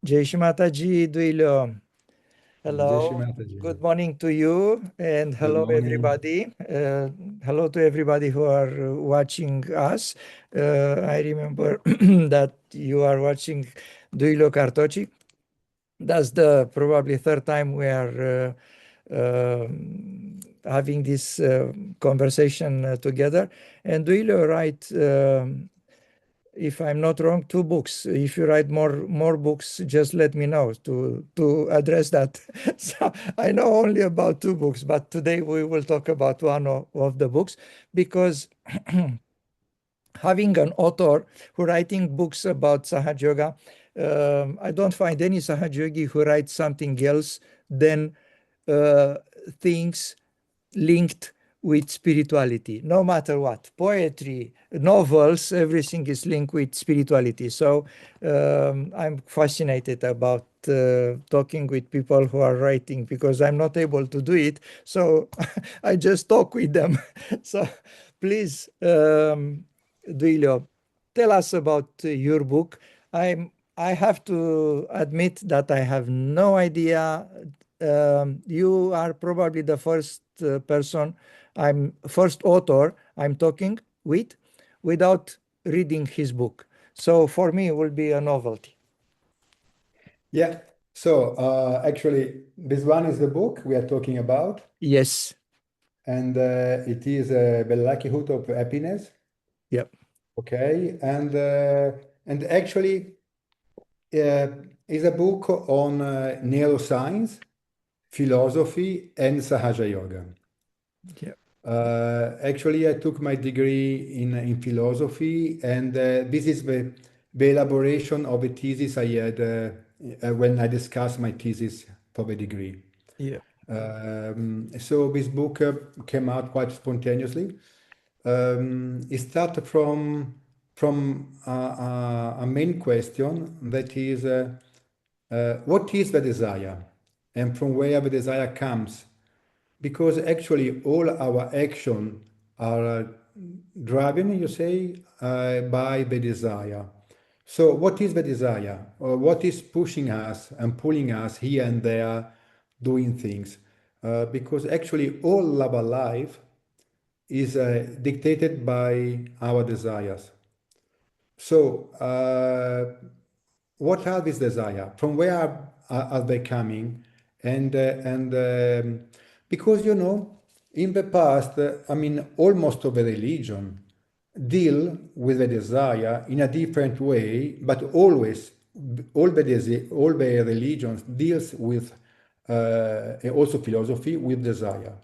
Jai Shri Mataji, Duilio. Jai Hello. Shri Mataji. Good morning to you and Good hello morning. everybody. Hello to everybody who are watching us. I remember that you are watching Duilio CARTOCCI. That's the probably third time we are having this conversation together. And Duilio write if I'm not wrong, two books. If you write more books, just let me know to address that. So I know only about two books, but today we will talk about one of the books because having an author who writing books about Sahaja Yoga, I don't find any Sahaja Yogi who writes something else than uh, things linked with spirituality, no matter what. Poetry, novels, everything is linked with spirituality. So I'm fascinated about talking with people who are writing because I'm not able to do it. So I just talk with them. So please, Duilio, tell us about your book. I have to admit that I have no idea. You are probably the first first author I'm talking with without reading his book. So for me, it will be a novelty. Yeah. So actually, this one is the book we are talking about, Yes. and it is the likelihood of happiness. Yep. Okay, and actually, uh, is a book on neuroscience, philosophy, and Sahaja Yoga. Yep. Actually, I took my degree in philosophy, and this is the elaboration of a thesis I had when I discussed my thesis for the degree. Yep. So this book came out quite spontaneously. It started from a main question that is, what is the desire, and from where the desire comes, because actually all our action are driven, you say, by the desire. So what is the desire, or what is pushing us and pulling us here and there doing things? Because actually all our life is dictated by our desires. So what are these desires? From where are they coming? And because in the past, I mean, almost of the religion deal with the desire in a different way, but always all the religions deals with and also philosophy with desire.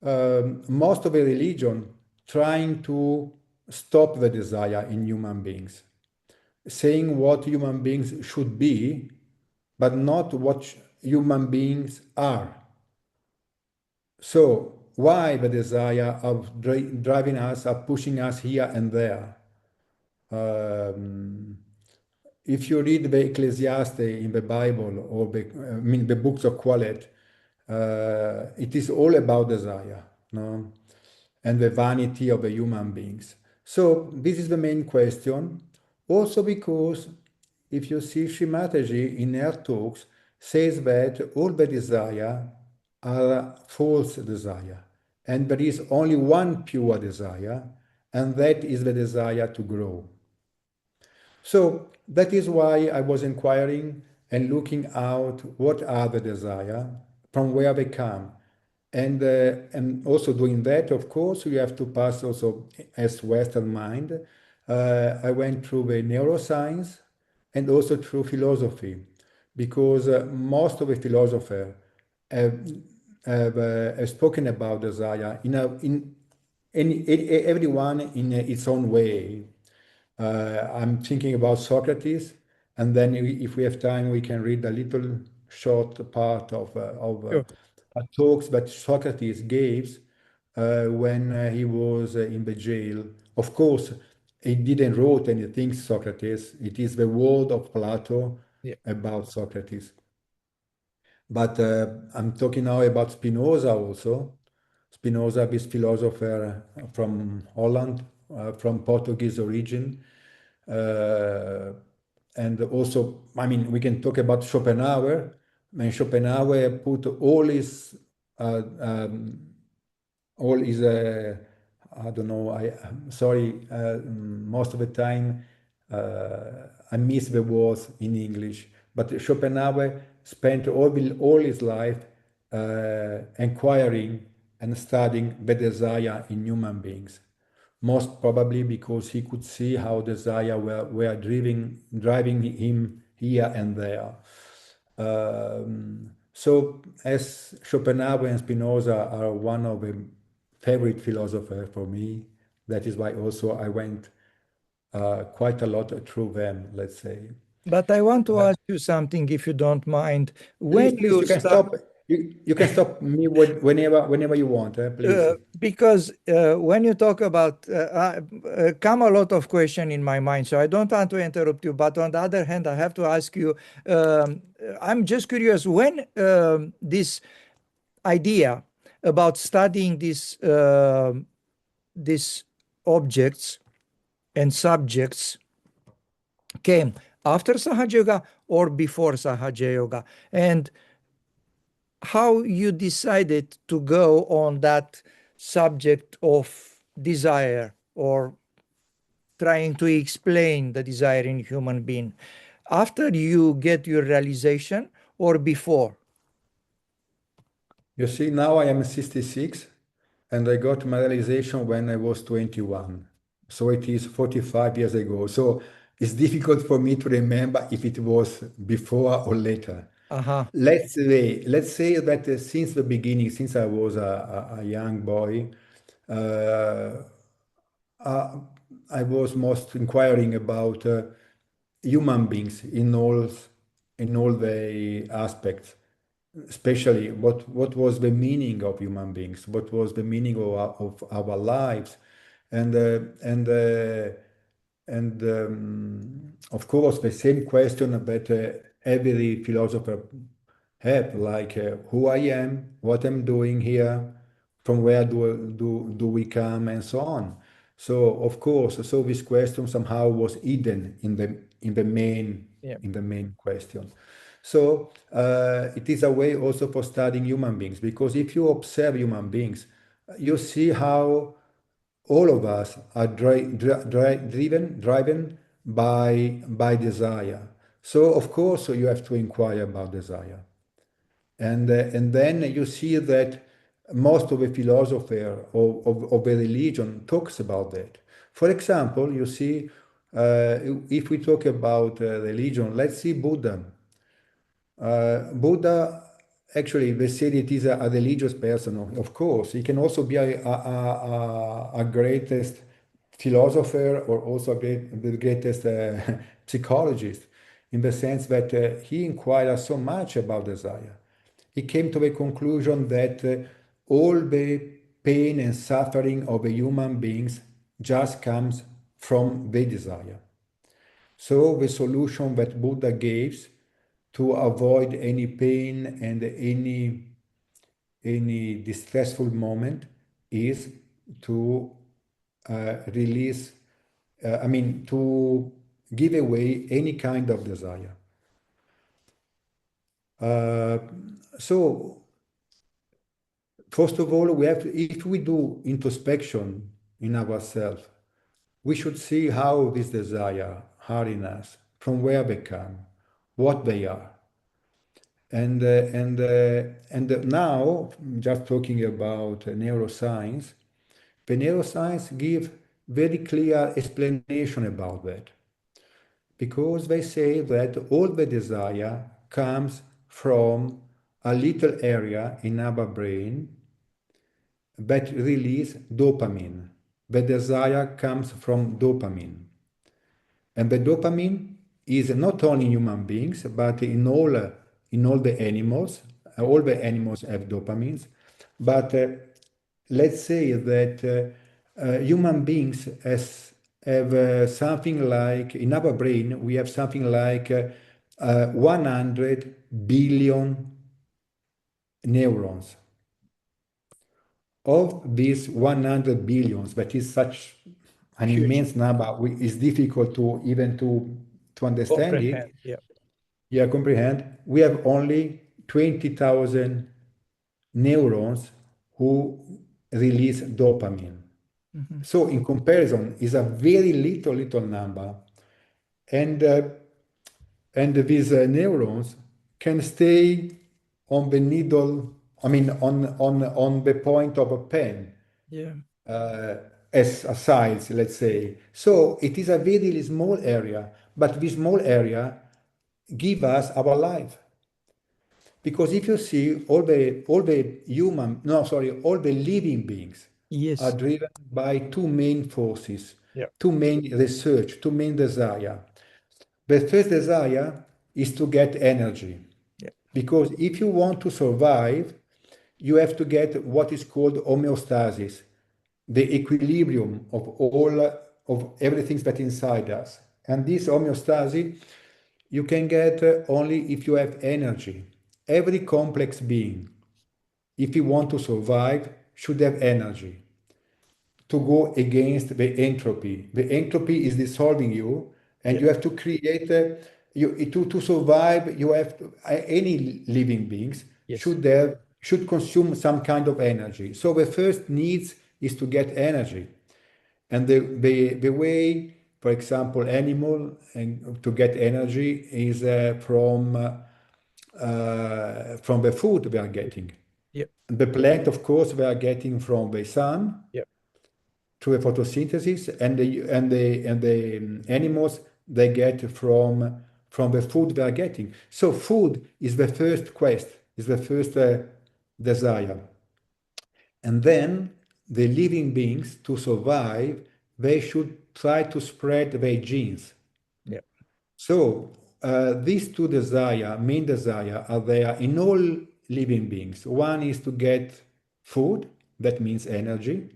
Most of the religion trying to stop the desire in human beings, saying what human beings should be, but not what human beings are. So why the desire of driving us, of pushing us here and there? Um, if you read the Ecclesiastes in the Bible or I mean the books of Qualet, it is all about desire, no? And the vanity of the human beings. So this is the main question. Also because if you see Shrimataji in her talks says that all the desire are false desire, and there is only one pure desire, and that is the desire to grow. So that is why I was inquiring and looking out what are the desire, from where they come. And also doing that, of course, you have to pass also as Western mind. I went through the neuroscience and also through philosophy, because most of the philosophers have, have spoken about desire in everyone in its own way. I'm thinking about Socrates, and then if we have time, we can read a little short part of Sure. talks that Socrates gave when he was in the jail. Of course, he didn't wrote anything, Socrates. It is the word of Plato Yeah. about Socrates. But I'm talking now about Spinoza also. Spinoza, this philosopher from Holland, from Portuguese origin. Uh, and also, I mean, we can talk about Schopenhauer. I mean, Schopenhauer put uh, um, all his I don't know, I'm sorry, most of the time I miss the words in English, but Schopenhauer spent all his life inquiring and studying the desire in human beings, most probably because he could see how desire were driving him here and there. So, as Schopenhauer and Spinoza are one of the favorite philosophers for me, that is why also I went quite a lot through them, let's say. But I want to ask you something, if you don't mind. When Please, you you can start, stop. You can stop me whenever you want, please. because when you talk about, come a lot of question in my mind, so I don't want to interrupt you. But on the other hand, I have to ask you. I'm just curious when this idea about studying these objects and subjects came after Sahaja Yoga or before Sahaja Yoga, and how you decided to go on that subject of desire or trying to explain the desire in human being after you get your realization or before. You see, now I am 66 and I got my realization when I was 21. So it is 45 years ago. So it's difficult for me to remember if it was before or later. Uh-huh. Let's say that since the beginning, since I was a young boy, uh, uh, I was most inquiring about human beings in all the aspects, especially what was the meaning of human beings, what was the meaning of our lives, and uh, and uh, and of course the same question that every philosopher have, like who I am, what I'm doing here, from where do we come, and so on. So of course, so this question somehow was hidden Yeah. in the main question. So it is a way also for studying human beings, because if you observe human beings, you see how all of us are driven by desire. So of course you have to inquire about desire, and then you see that most of the philosopher of the religion talks about that. For example, you see, if we talk about religion, let's see Buddha. Buddha, actually, they said it is a religious person, of course. He can also be a greatest philosopher, or also the greatest psychologist, in the sense that he inquired so much about desire. He came to the conclusion that all the pain and suffering of the human beings just comes from the desire. So the solution that Buddha gives to avoid any pain and any distressful moment is to release, I mean, to give away any kind of desire. Uh, so, first of all, if we do introspection in ourselves, we should see how these desires are in us, from where they come, what they are. And now, just talking about neuroscience, the neuroscience give very clear explanation about that, because they say that all the desire comes from a little area in our brain that release dopamine. The desire comes from dopamine. And the dopamine is not only in human beings, but in all the animals. All the animals have dopamines. But let's say that human beings have something like, in our brain, we have something like 100 billion neurons. Of these 100 billions, that is such an Huge. immense number, it's difficult to even to to understand it, Comprehend. Yeah. yeah, comprehend, we have only 20,000 neurons who release dopamine. Hmm. So in comparison, is a very little number, and uh, and these neurons can stay on the needle. I mean, on the point of a pen, Yeah. uh, as a size, let's say. So it is a very small area, but this small area give us our life. Because if you see all the human, no, sorry, all the living beings are Yes. driven by two main forces, Yeah. two main research, two main desire. The first desire is to get energy. Yeah. Because if you want to survive, you have to get what is called homeostasis, the equilibrium of all of everything that inside us. And this homeostasis you can get only if you have energy. Every complex being, if he want to survive, should have energy to go against the entropy. The entropy is dissolving you, and Yeah. you have to create to survive. You have to, any living beings Yes. should consume some kind of energy. So the first needs is to get energy, and the way, for example, animal and to get energy is from the food they are getting. Yeah. The plant, of course, they are getting from the sun Yeah. through a photosynthesis, and the animals they get from the food they are getting. So food is the first quest, is the first desire, and then the living beings to survive, they should try to spread their genes. Yeah. So these two desire, main desire, are there in all living beings. One is to get food, that means energy,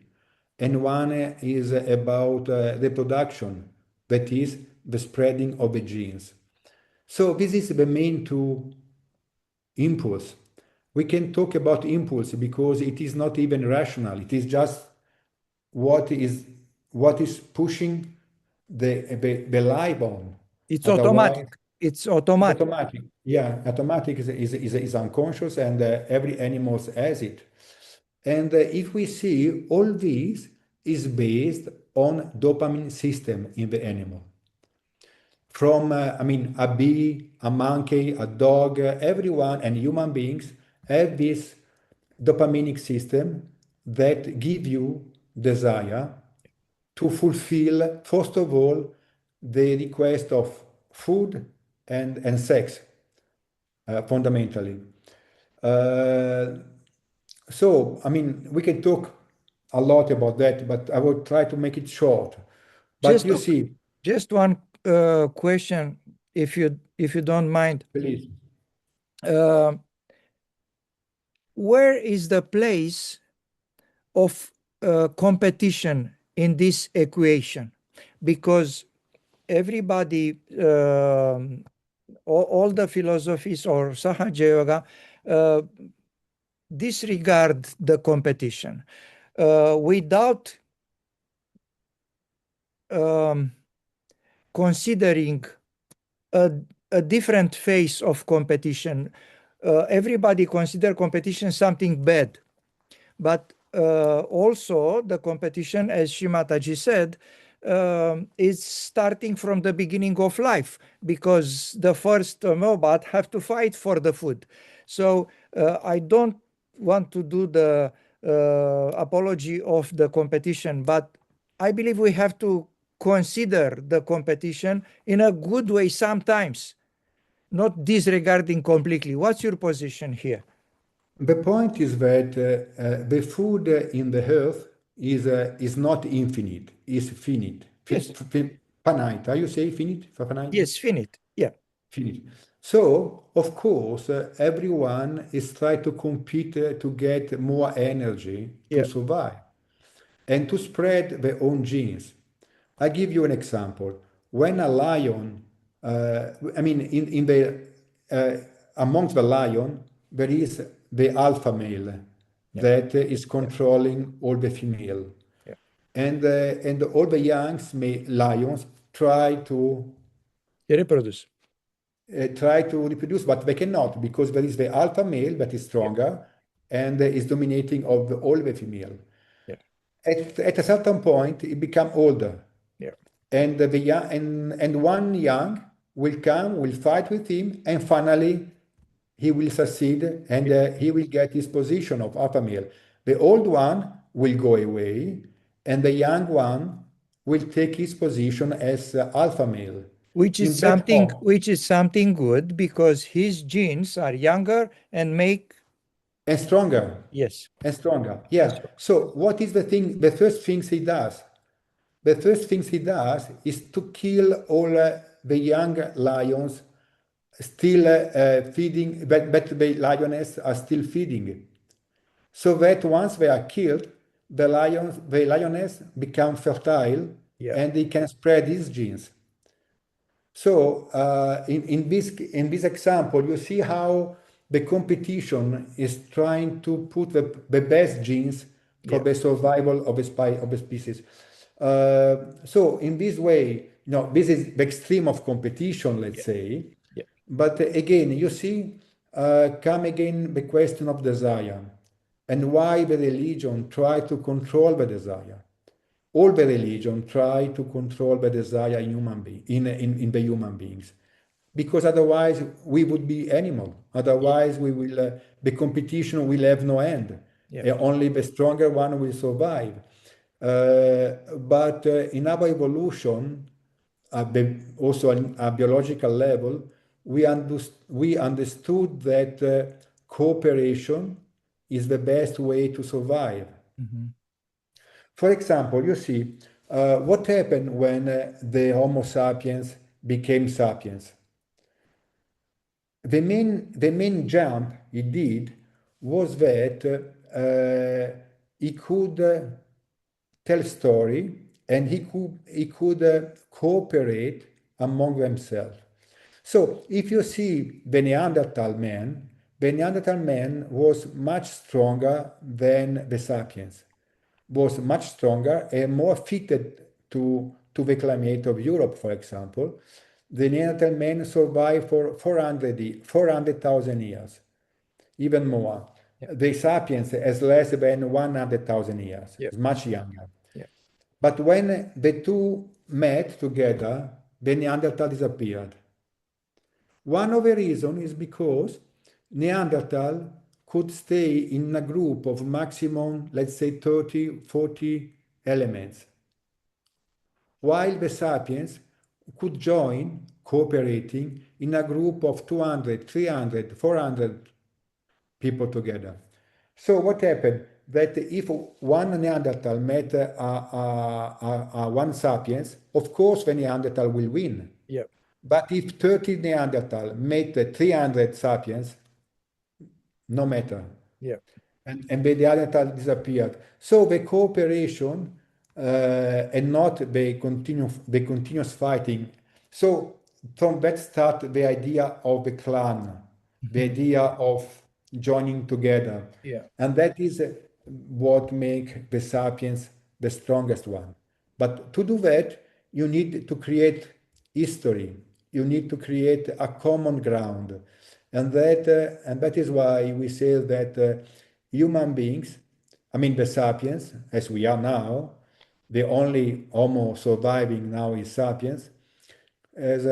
and one is about reproduction, that is the spreading of the genes. So this is the main two impulse. We can talk about impulse because it is not even rational. It is just what is what is pushing the life on. It's automatic. Otherwise, It's it's automatic. automatic. Yeah. Yeah, automatic is unconscious, and every animal has it. And if we see all these is based on dopamine system in the animal. From I mean, a bee, a monkey, a dog, everyone, and human beings have this dopaminic system that give you desire to fulfill, first of all, the request of food and sex, fundamentally. Uh, so, I mean, we can talk a lot about that, but I will try to make it short. But Just you to, see, just one question, if you don't mind. please, Uh, where is the place of competition in this equation? Because everybody, all the philosophies or Sahaja Yoga, uh, disregard the competition. Without um, considering a, a different face of competition. Everybody consider competition something bad, but also the competition, as Shimataji said, is starting from the beginning of life, because the first robot have to fight for the food. So I don't want to do the apology of the competition, but I believe we have to consider the competition in a good way sometimes, not disregarding completely. What's your position here? the point is that the food in the earth is not infinite, is finite. Yes. Finite. How you say finite? Finite? Yes, finite. Yeah. Finite. So, of course, everyone is trying to compete to get more energy to Yeah. survive and to spread their own genes. I give you an example. When a lion, I mean, in the amongst the lion, there is the alpha male Yeah. that is controlling all the female, Yeah. and all the young lions try They reproduce. Try to reproduce, but they cannot because there is the alpha male that is Yeah, stronger and is dominating of all the female. yeah, At a certain point, it become older, yeah. and the young and one young will come, will fight with him, and finally he will succeed and Yeah. he will get his position of alpha male. The old one will go away, and the young one will take his position as alpha male. In that form, Which is something good because his genes are younger and make, and stronger, yes, and stronger. and Yeah. so So what is the thing? The first things he does. The first things he does is to kill all the young lions still feeding, but the lioness are still feeding. So that once they are killed, the lioness become fertile yeah, and he can spread his genes. So in this example, you see how the competition is trying to put the best genes for yeah, the survival of of the species. So in this way, this is the extreme of competition, let's yeah, say. yeah. But again, you see, come again the question of desire and why the religion try to control the desire. All the religion try to control the desire in in the human beings, because otherwise we would be animal. Otherwise, we will the competition will have no end. Yeah. Only the stronger one will survive. But in our evolution, also on a biological level, we understood that cooperation is the best way to survive. Mhm. For example, you see, what happened when the Homo sapiens became sapiens? The main jump he did was that he could tell story and he could cooperate among themselves. So if you see the Neanderthal man was much stronger than the sapiens, was much stronger and more fitted to the climate of Europe, for example. The Neanderthal man survived for 400,000 years, even more. Yeah, The sapiens has less than 100,000 years, yeah, is much younger. yeah. But when the two met together, the Neanderthal disappeared. One of the reasons is because Neanderthal could stay in a group of maximum, let's say 30, 40 elements, while the sapiens could join, cooperating, in a group of 200, 300, 400 people together. So what happened? That if one Neanderthal met one sapiens, of course the Neanderthal will win. Yeah, But if 30 Neanderthal met 300 sapiens, no matter. yeah. And the Neanderthal disappeared. So the cooperation and not the continuous fighting. So from that start the idea of the clan, the Mhm. idea of joining together, Yeah. and that is what make the sapiens the strongest one. But to do that, you need to create history. You need to create a common ground, and that is why we say that human beings, I mean the sapiens, as we are now, the only Homo surviving now is sapiens, as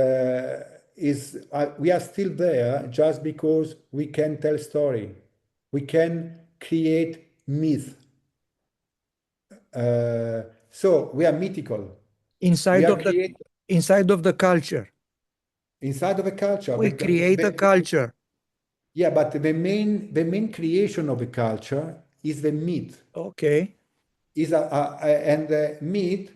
we are still there just because we can tell story, we can create myth. So we are mythical. We Inside are of the create inside of the culture, inside of a culture. we create a culture. Yeah, but the main creation of a culture is the myth. Okay. Is and myth.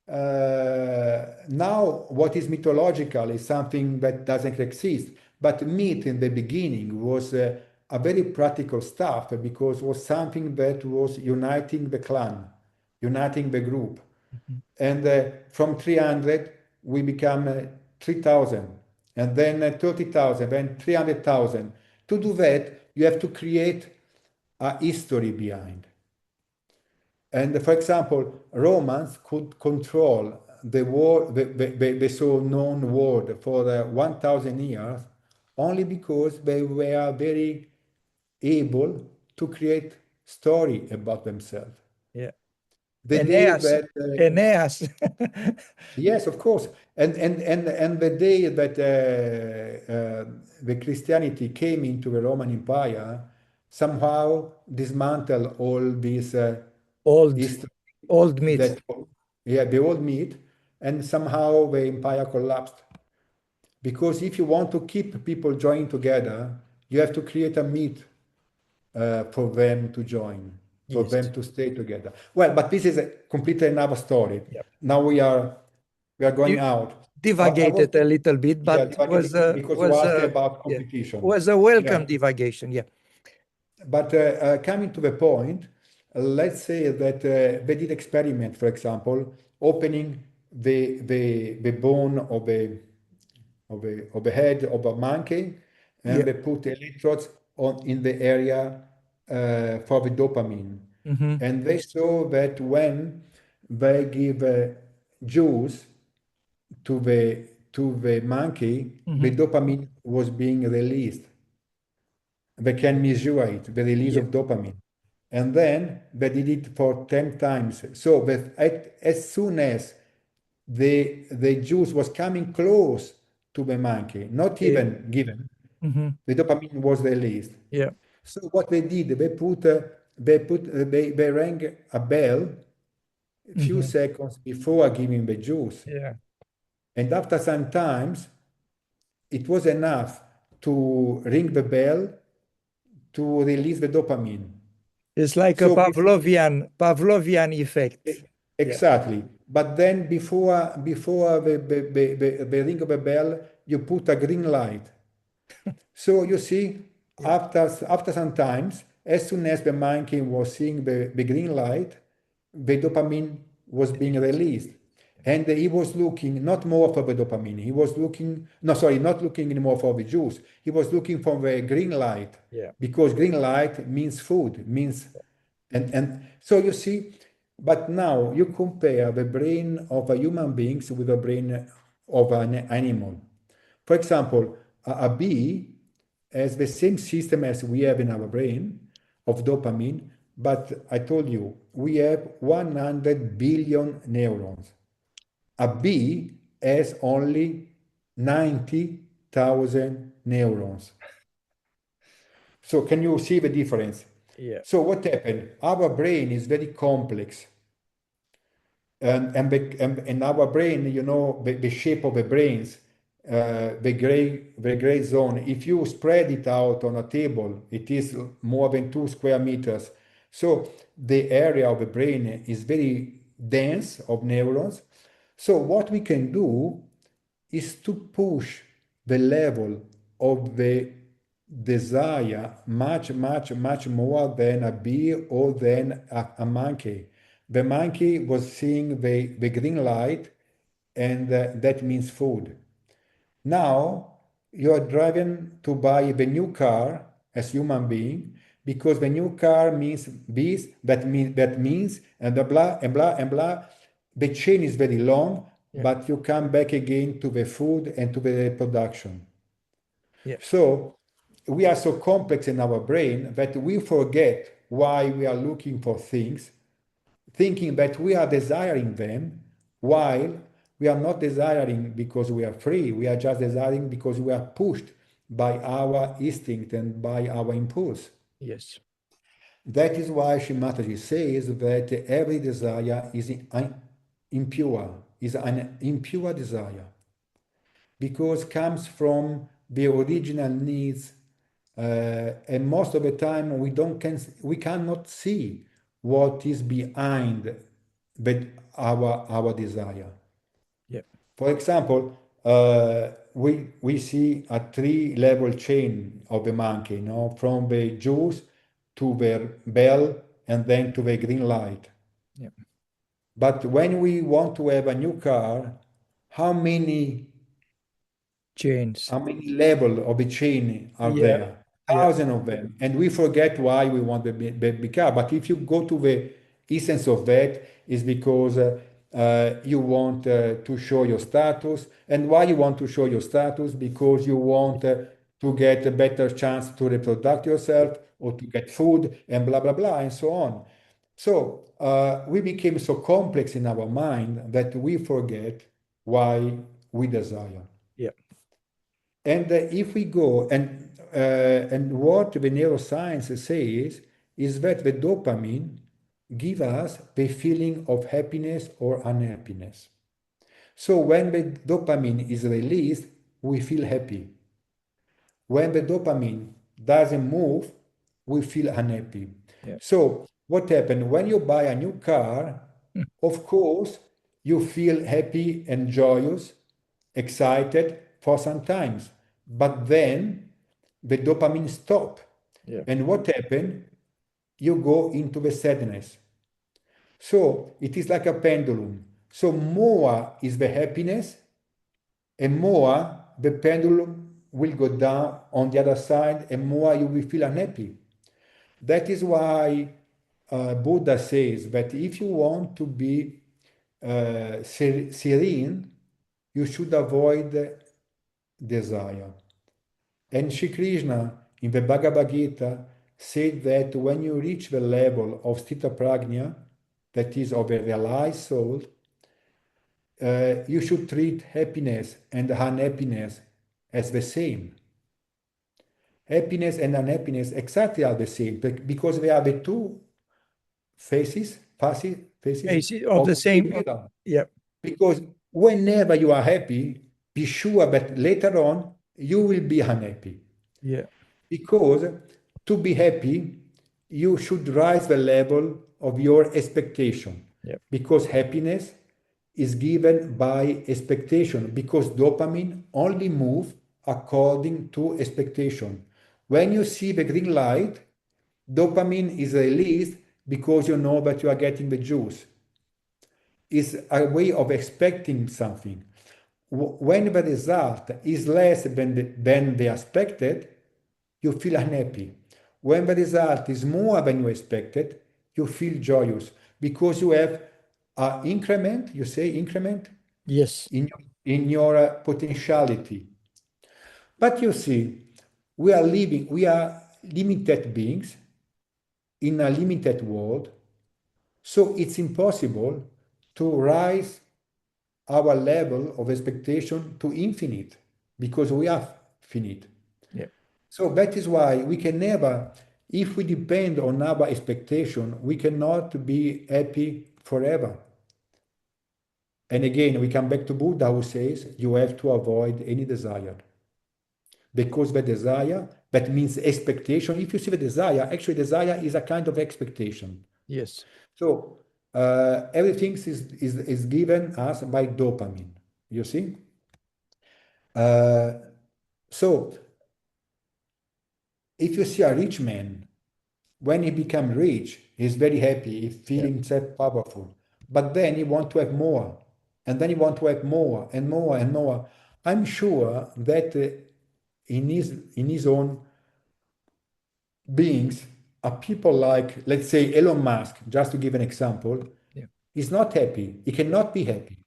Now, what is mythological is something that doesn't exist. But myth in the beginning was a very practical stuff because it was something that was uniting the clan, uniting the group. Mhm. And from 300, we become 3,000, and then 30,000, then 300,000. To do that, you have to create a history behind. And for example, Romans could control the word, the so known word for 1,000 years only because they were very able to create story about themselves. Yeah. The day Aeneas. that Aeneas. yes, of course, and the day that the Christianity came into the Roman Empire, somehow dismantled all this Old. history Old myth. that yeah the old myth, and somehow the empire collapsed. Because if you want to keep people joining together, you have to create a myth for them to join, for Yes. them to stay together. Well, but this is a completely another story. Yep. Now we are going You out. I was divagated a little bit, yeah but divagating because you asked about yeah, competition. was a Yeah, welcome divagation. Yeah. but coming to the point, let's say that they did experiment, for example, opening the bone of the head of a monkey, and Yeah. they put electrodes on in the area for the dopamine. Mm-hmm. And they saw that when they give juice to the monkey, the Mm-hmm. dopamine was being released. They can measure it, the release Yeah. of dopamine. And then they did it for 10 times. So that as soon as the juice was coming close to the monkey, not Yeah. even given, Mm-hmm. the dopamine was released. Yeah. So what they did, they rang a bell a few Mm-hmm. seconds before giving the juice. Yeah. And after some times, it was enough to ring the bell to release the dopamine. It's like a So before, Pavlovian effect. Yeah. exactly. But then before the ring of the bell, you put a green light. So you see, Yeah. after some times, as soon as the monkey was seeing the green light, the dopamine was being Yes. released. And he was looking not more for the dopamine. He was looking, no, sorry, not looking anymore for the juice. He was looking for the green light Yeah. because green light means food, means, and so you see, but now you compare the brain of a human beings with the brain of an animal. For example, a bee has the same system as we have in our brain of dopamine, but I told you, we have 100 billion neurons. A bee has only 90,000 neurons. So can you see the difference? Yeah. So what happened? Our brain is very complex. And in our brain, the shape of the brains, the gray zone, if you spread it out on a table, it is more than 2 square meters. So the area of the brain is very dense of neurons. So what we can do is to push the level of the desire much, much, much more than a bee or than a monkey. The monkey was seeing the green light, and that means food. Now you are driving to buy the new car as human being because the new car means this, that means, and blah and blah and blah. The chain is very long, Yeah. but you come back again to the food and to the reproduction. Yeah. So we are so complex in our brain that we forget why we are looking for things, thinking that we are desiring them, while we are not desiring because we are free. We are just desiring because we are pushed by our instinct and by our impulse. Yes. That is why Shimataji says that every desire is impure, is an impure desire, because comes from the original needs, and most of the time we cannot see what is behind our desire. Yeah. For example, we see a three-level chain of the monkey, from the juice to the bell and then to the green light. Yeah. But when we want to have a new car, how many Chains. how many level of the chain are Yeah. there? Yeah. Thousands of them. And we forget why we want the big car. But if you go to the essence of that, is because You want to show your status. And why you want to show your status? Because you want to get a better chance to reproduce yourself or to get food and blah, blah, blah, and so on. So we became so complex in our mind that we forget why we desire. Yeah. And if we go and what the neuroscience says is that the dopamine give us the feeling of happiness or unhappiness. So when the dopamine is released, we feel happy. When the dopamine doesn't move, we feel unhappy. Yeah. So what happens when you buy a new car? Mm. Of course, you feel happy and joyous, excited for some times, but then the dopamine stop. Yeah. And what happens? You go into the sadness. So it is like a pendulum. So more is the happiness, and more the pendulum will go down on the other side, and more you will feel unhappy. That is why Buddha says that if you want to be serene, you should avoid desire. And Sri Krishna in the Bhagavad Gita said that when you reach the level of Sthita Prajna, that is of a realized soul, you should treat happiness and unhappiness as the same. Happiness and unhappiness exactly are the same because they are the two faces Of of the the same same. mirror. Yeah. Because whenever you are happy, be sure that later on you will be unhappy. Yeah. Because to be happy, you should rise the level of your expectation. Yeah. Because happiness is given by expectation, because dopamine only move according to expectation. When you see the green light, dopamine is released because you know that you are getting the juice. It's a way of expecting something. When the result is less than the expected, you feel unhappy. When the result is more than you expected, you feel joyous because you have an increment, you say increment, Yes. in your potentiality. But you see, we are limited beings in a limited world, so it's impossible to rise our level of expectation to infinite because we are finite. Yeah. So that is why we can never, if we depend on our expectation, we cannot be happy forever. And again, we come back to Buddha who says you have to avoid any desire. Because the desire, that means expectation. If you see the desire, actually desire is a kind of expectation. Yes. So everything is given us by dopamine, you see? Uh, so if you see a rich man, when he becomes rich, he's very happy, he feels Yeah. himself powerful. But then he wants to have more, and then he wants to have more and more and more. I'm sure that in his own beings are people like, let's say, Elon Musk, just to give an example, Yeah. is not happy. He cannot be happy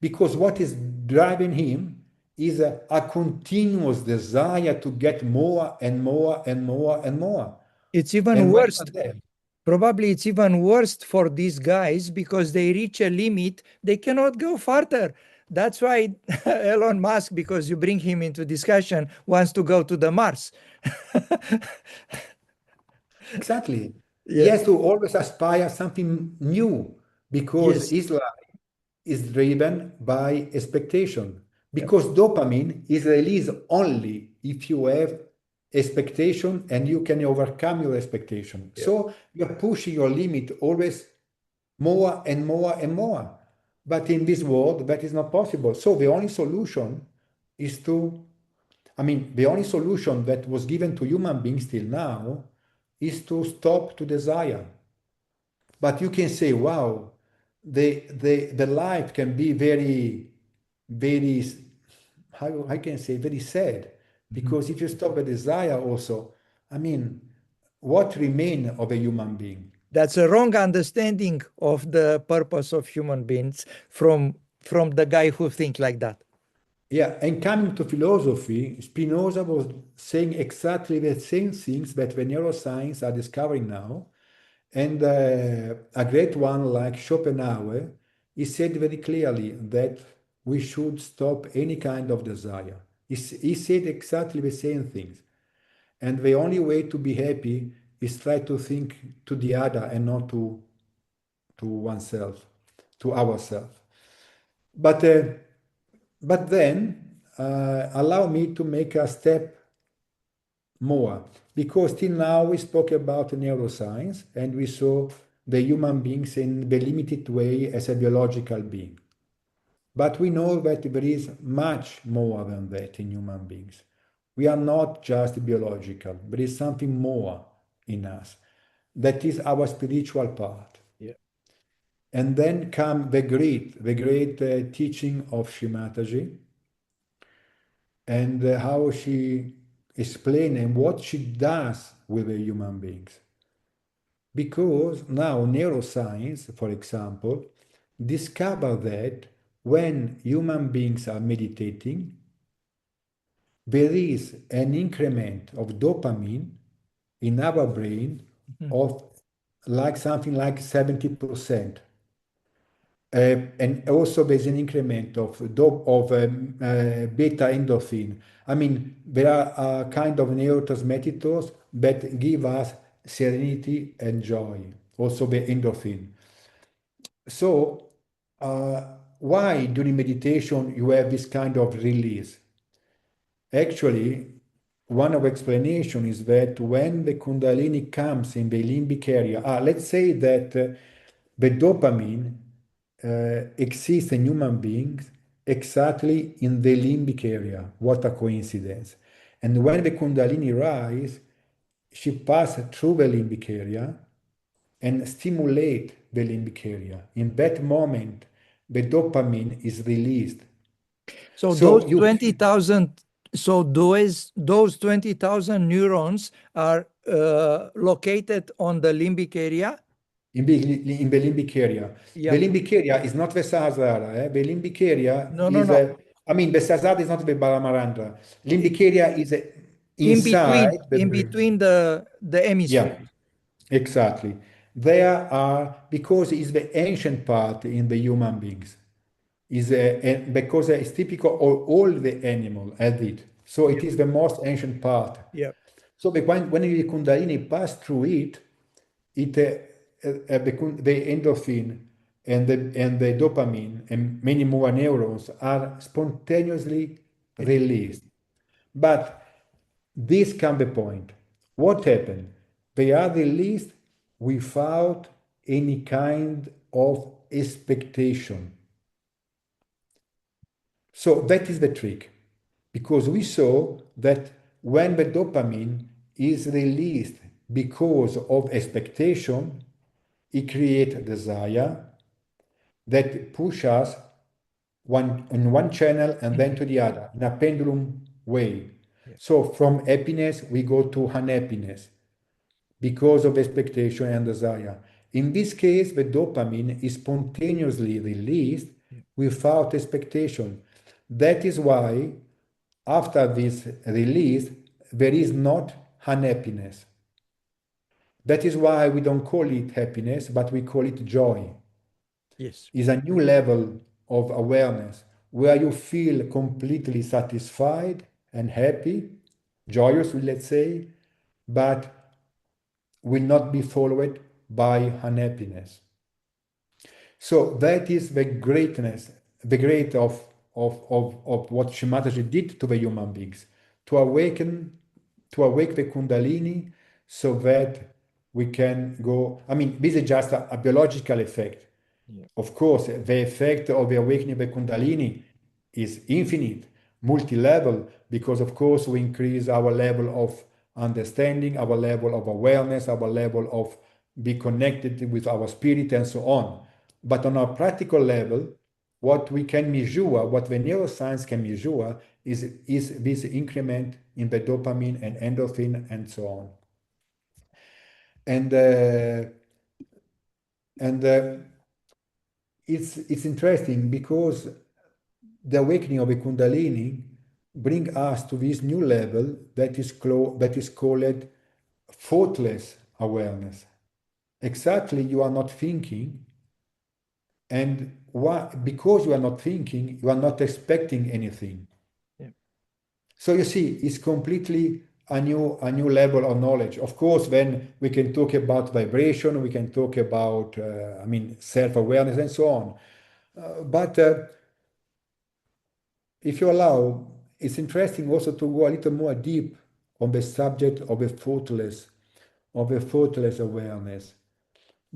because what is driving him is a continuous desire to get more and more and more and more. It's even And when you worse. are there, Probably it's even worse for these guys because they reach a limit, they cannot go further. That's why Elon Musk, because you bring him into discussion, wants to go to the Mars. exactly, he Yeah. has to always aspire something new because Yes. his life is driven by expectation. Yeah. Because dopamine is released only if you have expectation and you can overcome your expectation. Yeah. So you're pushing your limit always more and more and more. But in this world, that is not possible. So the only solution is to, the only solution that was given to human beings till now is to stop to desire. But you can say, wow, the life can be very, very, how I can say, very sad. Mhm. Because if you stop the desire also, I mean, what remain of a human being? That's a wrong understanding of the purpose of human beings from the guy who think like that. Yeah, and coming to philosophy, Spinoza was saying exactly the same things that the neuroscience are discovering now. And a great one like Schopenhauer, he said very clearly that we should stop any kind of desire. He said exactly the same things. And the only way to be happy is try to think to the other and not to oneself, to ourselves. But then allow me to make a step more, because till now we spoke about neuroscience and we saw the human beings in the limited way as a biological being. But we know that there is much more than that in human beings. We are not just biological, there is something more in us. That is our spiritual part. Yeah. And then come the great teaching of Shimataji, and how she explains and what she does with the human beings. Because now neuroscience, for example, discover that when human beings are meditating, there is an increment of dopamine in our brain Mhm. of like something like 70%. And also there's an increment of beta endorphin. I mean, there are kind of neurotransmitters that give us serenity and joy, also the endorphin. So, why during meditation you have this kind of release? Actually, one of explanation is that when the Kundalini comes in the limbic area, let's say that the dopamine exists in human beings exactly in the limbic area. What a coincidence! And when the Kundalini rise, she passes through the limbic area and stimulate the limbic area. In that moment, the dopamine is released. So those So you 20,000, so those 20,000 neurons are located on the limbic area. in the limbic area. The Yeah. limbic area is not the Sahasrara. The limbic area No, no, is, no. I mean, the Sahasrara is not the Balamarandra. Limbic area is inside the In brain. between the Yeah, hemispheres. exactly. There are, because it's the ancient part in the human beings, is because it's typical of all the animal have it. So Yeah. it is the most ancient part. Yeah. So when the Kundalini pass through it, the endorphin and the dopamine and many more neurons are spontaneously released. But this can be point. What happened? They are released without any kind of expectation. So that is the trick, because we saw that when the dopamine is released because of expectation, it creates desire that push us one in one channel and then Mhm. to the other in a pendulum way. Yeah. So from happiness we go to unhappiness because of expectation and desire. In this case, the dopamine is spontaneously released Yeah. without expectation. That is why after this release, there is not unhappiness. That is why we don't call it happiness, but we call it joy. Yes. Is a new level of awareness where you feel completely satisfied and happy, joyous, let's say, but will not be followed by unhappiness. So that is the greatness, the great of what Shimataji did to the human beings, to awaken, to awake the Kundalini so that we can go. I mean, this is just a biological effect. Yeah. Of course, the effect of the awakening of the Kundalini is infinite, multi-level, because of course we increase our level of understanding, our level of awareness, our level of be connected with our spirit and so on. But on a practical level, what we can measure, what the neuroscience can measure, is this increment in the dopamine and endorphin and so on. And And it's interesting because the awakening of a Kundalini bring us to this new level that is called thoughtless awareness. Exactly, you are not thinking, and because you are not thinking, you are not expecting anything. Yeah. So you see, it's completely a new level of knowledge. Of course, then we can talk about vibration, we can talk about, self-awareness and so on. But if you allow, it's interesting also to go a little more deep on the subject of a thoughtless awareness.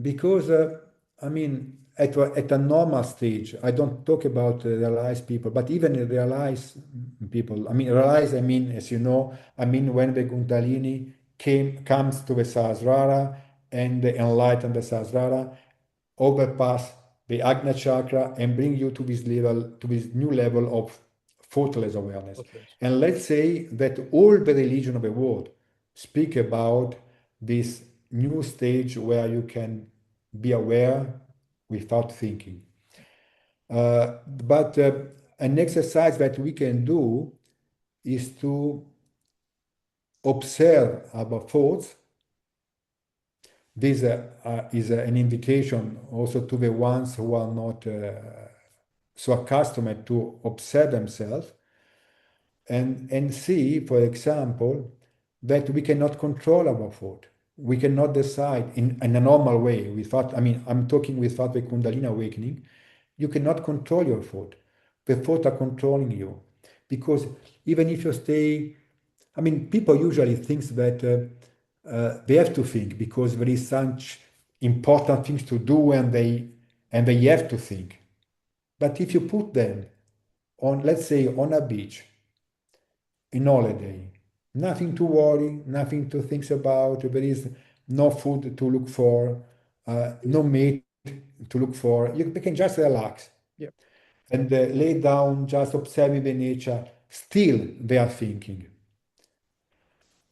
Because, at a normal stage, I don't talk about realized people, but even realized people, realized, as you know, when the Kundalini comes to the Sahasrara and they enlighten the Sahasrara, overpass the Agna chakra and bring you to this level, to this new level of thoughtless awareness. Thoughtless. And let's say that all the religion of the world speak about this new stage where you can be aware without thinking. But an exercise that we can do is to observe our thoughts. This is an invitation also to the ones who are not so accustomed to observe themselves and see, for example, that we cannot control our thought. We cannot decide in a normal way without, I'm talking without the Kundalini awakening. You cannot control your thought. The thoughts are controlling you. Because even if you stay, people usually think that they have to think because there is such important things to do and they have to think. But if you put them on, let's say, on a beach, in holiday, nothing to worry, nothing to think about, there is no food to look for, no mate to look for, you can just relax. Yeah. And lay down, just observing the nature, still they are thinking.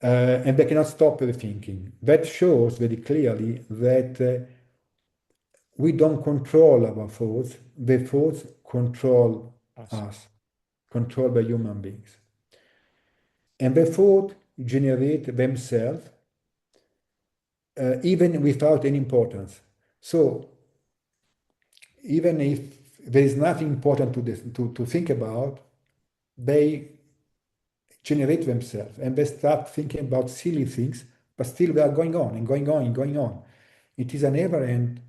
And they cannot stop the thinking. That shows very clearly that we don't control our thoughts, the thoughts control us, controlled by human beings. And the thoughts generate themselves even without any importance. So even if there is nothing important to think about, they generate themselves and they start thinking about silly things, but still they are going on and going on and going on. It is a never-end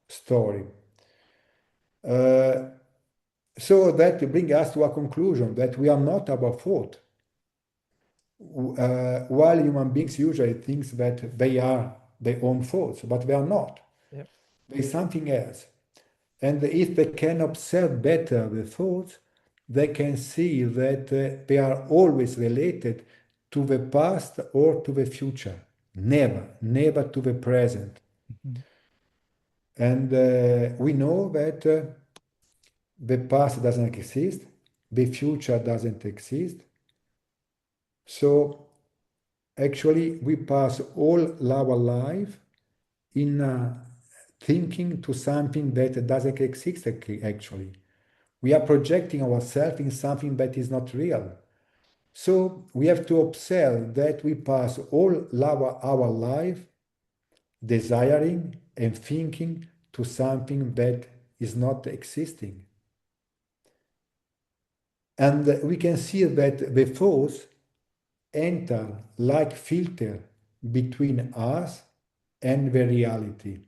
story. So that brings us to a conclusion that we are not our thought. While human beings usually think that they are their own thoughts, but they are not. Yeah. There is something else. And if they can observe better the thoughts, they can see that they are always related to the past or to the future. Never to the present. Mhm. And we know that the past doesn't exist, the future doesn't exist. So actually, we pass all our life in thinking to something that doesn't exist actually. We are projecting ourselves in something that is not real. So we have to observe that we pass all our life desiring and thinking to something that is not existing. And we can see that the thoughts enter like filter between us and the reality.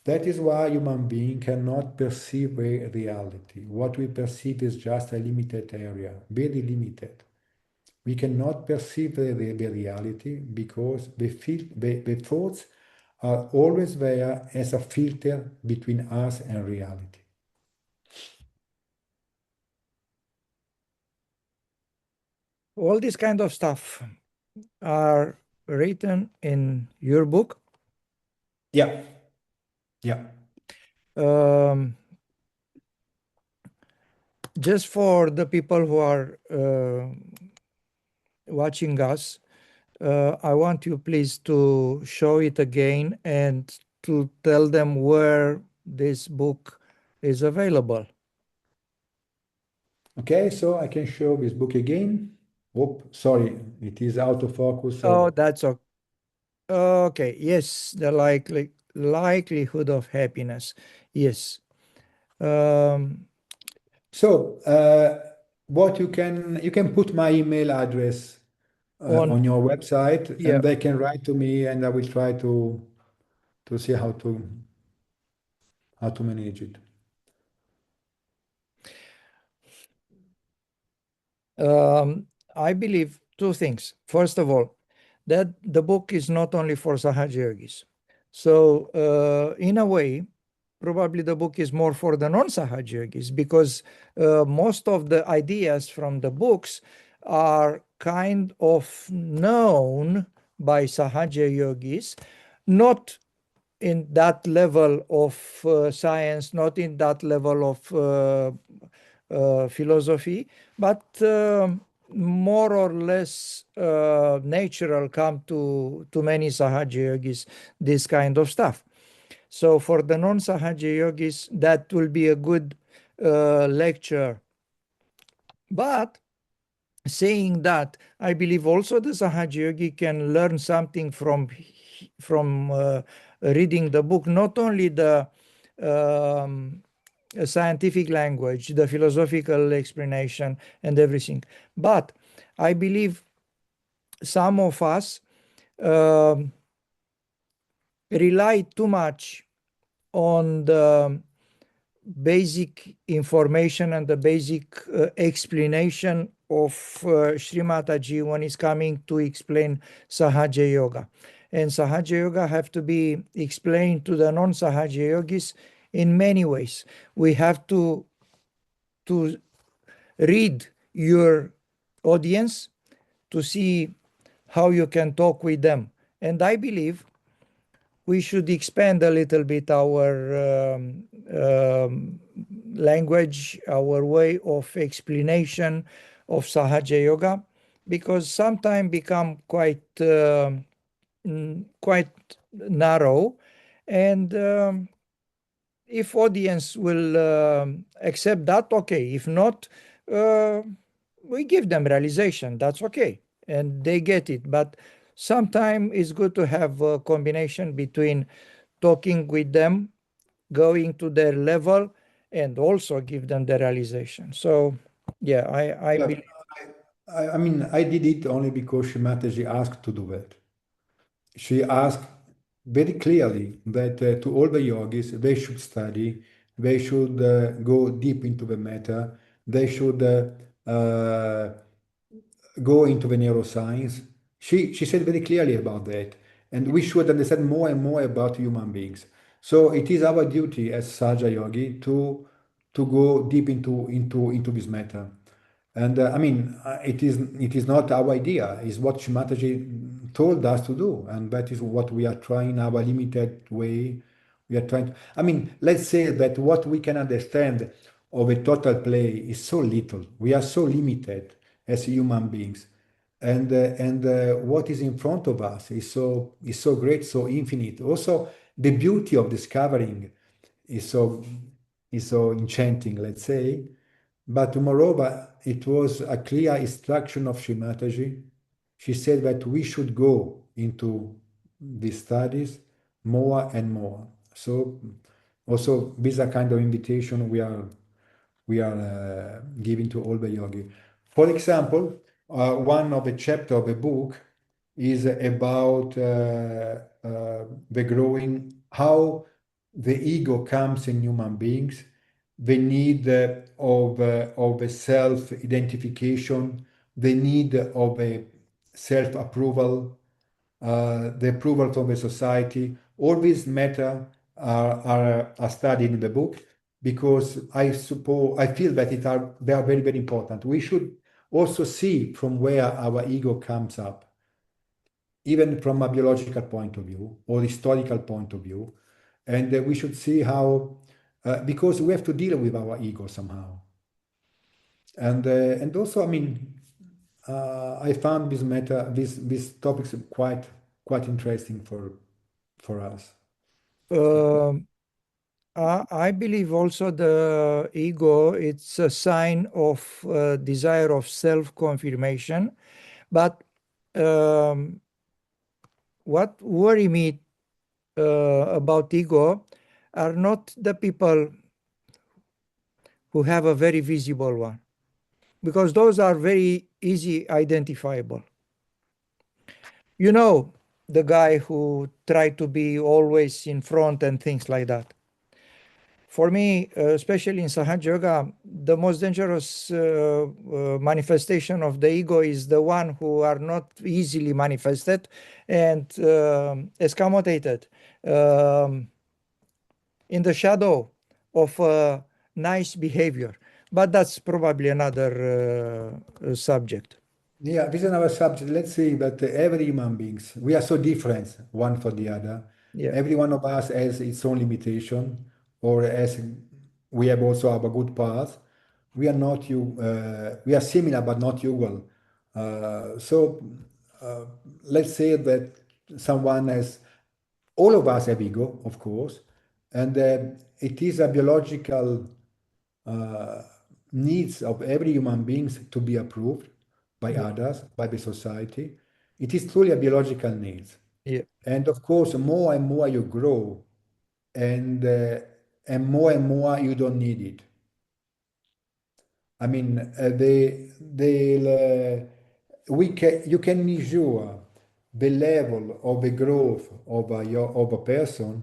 That is why human being cannot perceive a reality. What we perceive is just a limited area, very limited. We cannot perceive the reality because the thoughts are always there as a filter between us and reality. All this kind of stuff are written in your book. Yeah, yeah. Um, just for the people who are watching us, I want you please to show it again and to tell them where this book is available. Okay, so I can show this book again. Oh, sorry, it is out of focus. Oh, So, that's okay. Okay, yes, the likelihood of happiness. Yes. Um, what you can put my email address on on your website, Yeah. and they can write to me, and I will try to see how to manage it. Um, I believe two things. First of all, that the book is not only for Sahaja yogis. So, in a way, probably the book is more for the non-Sahaja yogis because most of the ideas from the books are kind of known by Sahaja yogis, not in that level of science, not in that level of philosophy, but more or less natural come to many Sahaja yogis, this kind of stuff. So for the non-Sahaja yogis, that will be a good lecture. But saying that, I believe also the Sahaja yogi can learn something from reading the book, not only the um, scientific language, the philosophical explanation, and everything, but I believe some of us um, rely too much on the basic information and the basic explanation of Sri Mataji when it's coming to explain Sahaja Yoga. And Sahaja Yoga have to be explained to the non-Sahaja yogis in many ways. We have to read your audience to see how you can talk with them. And I believe we should expand a little bit our language, our way of explanation of Sahaja Yoga, because sometimes become quite narrow, and if audience will accept that, okay. If not, uh, we give them realization. That's okay, and they get it. But sometimes it's good to have a combination between talking with them, going to their level, and also give them the realization. So, yeah, I Yeah, believe. I mean, I did it only because Shimataji asked to do it. She asked very clearly that to all the yogis, they should study, they should go deep into the matter, they should go into the neuroscience. She said very clearly about that. And we should understand more and more about human beings. So it is our duty as Saja Yogi to go deep into this matter. And I mean, it is not our idea. It's what Shimataji told us to do, and that is what we are trying our limited way. We are trying. I mean, let's say that what we can understand of a total play is so little. We are so limited as human beings, and what is in front of us is so great, so infinite. Also, the beauty of discovering is so is so enchanting. Let's say, but moreover, it was a clear instruction of Shimataji. She said that we should go into these studies more and more. So also this is a kind of invitation we are giving to all the yogi. For example, one of the chapter of the book is about the growing, how the ego comes in human beings, the need of a self-identification, the need of a self-approval, the approval from the society. All these matter are studied in the book because I feel that they are very, very important. We should also see from where our ego comes up, even from a biological point of view or historical point of view. And we should see how, because we have to deal with our ego somehow. And also, I mean, I found these topics quite interesting for us. Um, I believe also the ego, it's a sign of desire of self-confirmation. But um, what worry me about ego are not the people who have a very visible one, because those are very easy identifiable. You know, the guy who tried to be always in front and things like that. For me, especially in Sahaja Yoga, the most dangerous manifestation of the ego is the one who are not easily manifested and escamotated um, in the shadow of nice behavior. But that's probably another subject. Yeah, this is another subject. Let's say that every human beings, we are so different one for the other. Yeah, Every one of us has its own limitation, or as we have also our good parts. We are not you. We are similar but not equal. So uh, let's say that someone has. All of us have ego, of course, and it is a biological uh, needs of every human beings to be approved by yeah, others, by the society. It is truly a biological needs. yeah, And of course, more and more you grow, and uh, and more you don't need it. I mean, we can you can measure the level of the growth of of a person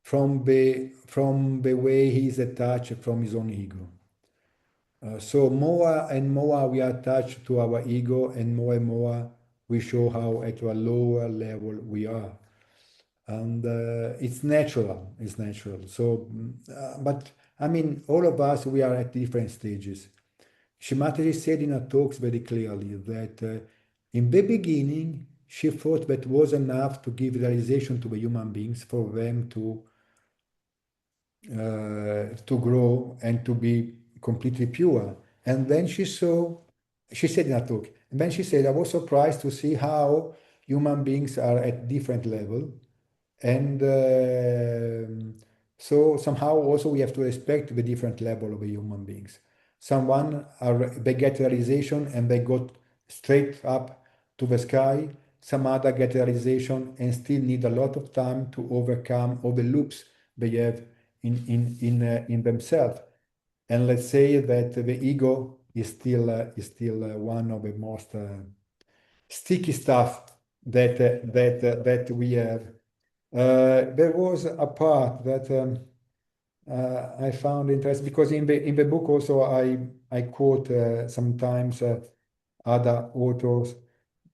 from the way he is attached from his own ego. So more and more we are attached to our ego, and more we show how at a lower level we are. And it's natural, it's natural. So, but I mean, all of us, we are at different stages. Shimataji said in her talks very clearly that in the beginning, she thought that was enough to give realization to the human beings for them to grow and to be completely pure. And then she said in a talk, and then she said, I was surprised to see how human beings are at different level. And so somehow also we have to respect the different level of the human beings. Someone are they get realization and they got straight up to the sky. Some other get realization and still need a lot of time to overcome all the loops they have in themselves. And let's say that the ego is still one of the most sticky stuff that we have. There was a part that I found interesting because in the book also I quote sometimes other authors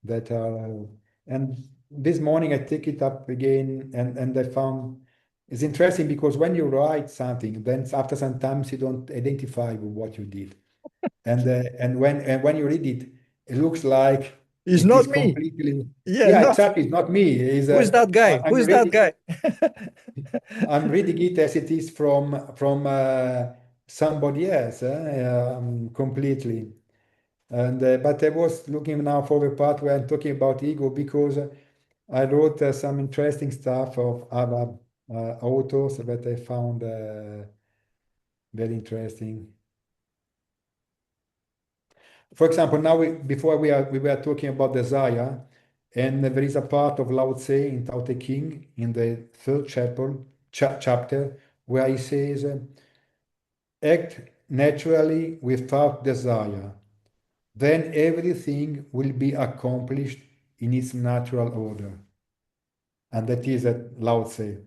that are and this morning I take it up again and I found it's interesting because when you write something, then after some time you don't identify with what you did, and when you read it, it looks like it's it not is me. completely Yeah, yeah no. exactly it's not me. Is Who's that guy? I'm Who's that reading guy? I'm reading it as it is from somebody else completely. And but I was looking now for the part where I'm talking about ego because I wrote some interesting stuff of other authors that I found very interesting. For example, now before we were talking about desire, and there is a part of Lao Tse in Tao Te Ching in the third chapter where he says, "Act naturally without desire, then everything will be accomplished in its natural order." And that is at Lao Tse.